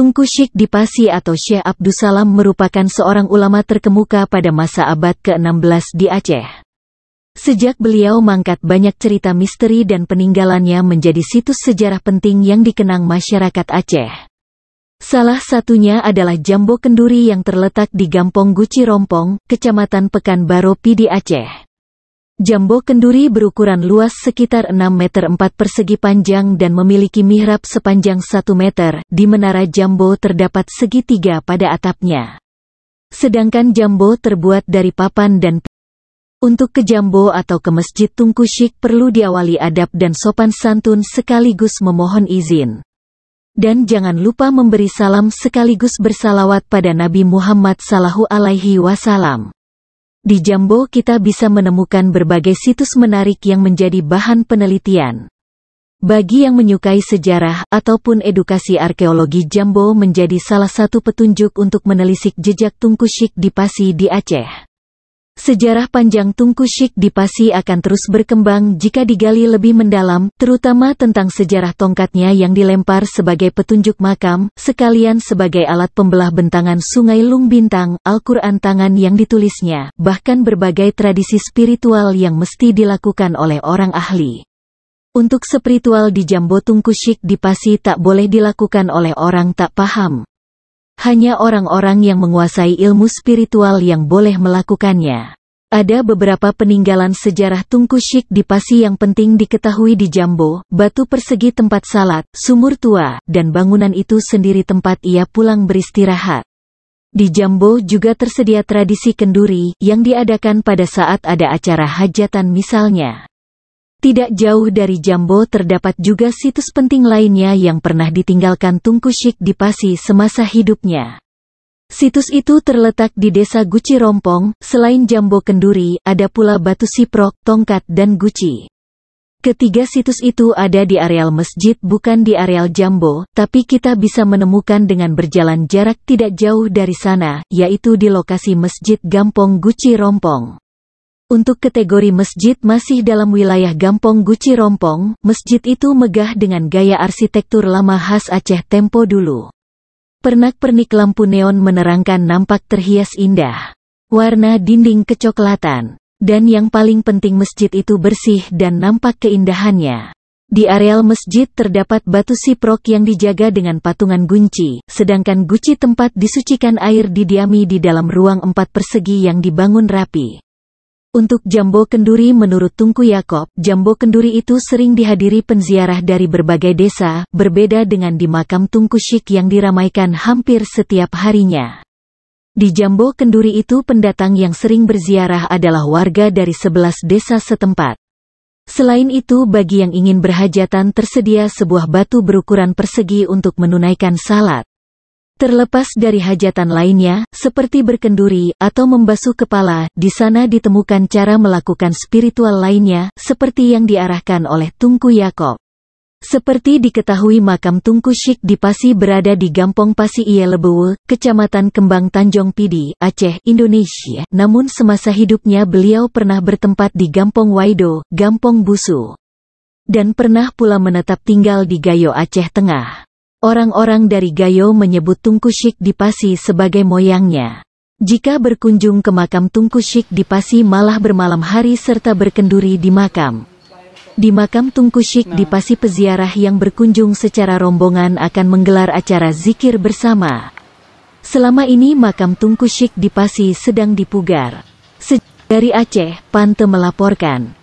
Tunku Syekh Dipasi atau Syekh Abdussalam merupakan seorang ulama terkemuka pada masa abad ke-16 di Aceh. Sejak beliau mangkat, banyak cerita misteri dan peninggalannya menjadi situs sejarah penting yang dikenang masyarakat Aceh. Salah satunya adalah Jambo Kenduri yang terletak di Gampong Guci Rompong, Kecamatan Pekanbaru Pidi, Aceh. Jambo Kenduri berukuran luas sekitar 6 meter 4 persegi panjang dan memiliki mihrab sepanjang 1 meter. Di menara Jambo terdapat segitiga pada atapnya. Sedangkan Jambo terbuat dari papan dan untuk ke Jambo atau ke Masjid Tunku Syekh perlu diawali adab dan sopan santun sekaligus memohon izin. Dan jangan lupa memberi salam sekaligus bersalawat pada Nabi Muhammad SAW. Di Jambo kita bisa menemukan berbagai situs menarik yang menjadi bahan penelitian. Bagi yang menyukai sejarah ataupun edukasi arkeologi, Jambo menjadi salah satu petunjuk untuk menelisik jejak Tunku Syekh Dipasi di Aceh. Sejarah panjang Tunku Syekh Dipasi akan terus berkembang jika digali lebih mendalam, terutama tentang sejarah tongkatnya yang dilempar sebagai petunjuk makam, sekalian sebagai alat pembelah bentangan Sungai Lung Bintang, Al-Quran tangan yang ditulisnya, bahkan berbagai tradisi spiritual yang mesti dilakukan oleh orang ahli. Untuk spiritual di Jambo Tunku Syekh Dipasi tak boleh dilakukan oleh orang tak paham. Hanya orang-orang yang menguasai ilmu spiritual yang boleh melakukannya. Ada beberapa peninggalan sejarah Tunku Syekh Dipasi yang penting diketahui di Jambo: batu persegi tempat salat, sumur tua, dan bangunan itu sendiri tempat ia pulang beristirahat. Di Jambo juga tersedia tradisi kenduri yang diadakan pada saat ada acara hajatan misalnya. Tidak jauh dari Jambo terdapat juga situs penting lainnya yang pernah ditinggalkan Tunku Syekh Dipasi semasa hidupnya. Situs itu terletak di Desa Guci Rompong. Selain Jambo Kenduri, ada pula Batu Siprok, Tongkat, dan Guci. Ketiga situs itu ada di areal masjid, bukan di areal Jambo, tapi kita bisa menemukan dengan berjalan jarak tidak jauh dari sana, yaitu di lokasi Masjid Gampong Guci Rompong. Untuk kategori masjid masih dalam wilayah Gampong Guci Rompong, masjid itu megah dengan gaya arsitektur lama khas Aceh tempo dulu. Pernak-pernik lampu neon menerangkan nampak terhias indah. Warna dinding kecoklatan. Dan yang paling penting, masjid itu bersih dan nampak keindahannya. Di areal masjid terdapat batu siprok yang dijaga dengan patungan gunci, sedangkan guci tempat disucikan air didiami di dalam ruang 4 persegi yang dibangun rapi. Untuk Jambo Kenduri, menurut Tunku Yakob, Jambo Kenduri itu sering dihadiri penziarah dari berbagai desa, berbeda dengan di makam Tunku Syekh yang diramaikan hampir setiap harinya. Di Jambo Kenduri itu pendatang yang sering berziarah adalah warga dari 11 desa setempat. Selain itu, bagi yang ingin berhajatan tersedia sebuah batu berukuran persegi untuk menunaikan salat. Terlepas dari hajatan lainnya, seperti berkenduri atau membasuh kepala, di sana ditemukan cara melakukan spiritual lainnya, seperti yang diarahkan oleh Tunku Yakob. Seperti diketahui, makam Tunku Syekh Dipasi berada di Gampong Pasi Ie Lebewe, Kecamatan Kembang Tanjung Pidi, Aceh, Indonesia. Namun semasa hidupnya beliau pernah bertempat di Gampong Waido, Gampong Busu. Dan pernah pula menetap tinggal di Gayo, Aceh Tengah. Orang-orang dari Gayo menyebut Tunku Syekh Dipasi sebagai moyangnya. Jika berkunjung ke makam Tunku Syekh Dipasi, malah bermalam hari serta berkenduri di makam. Di makam Tunku Syekh Dipasi, peziarah yang berkunjung secara rombongan akan menggelar acara zikir bersama. Selama ini makam Tunku Syekh Dipasi sedang dipugar. Dari Aceh, Pante melaporkan.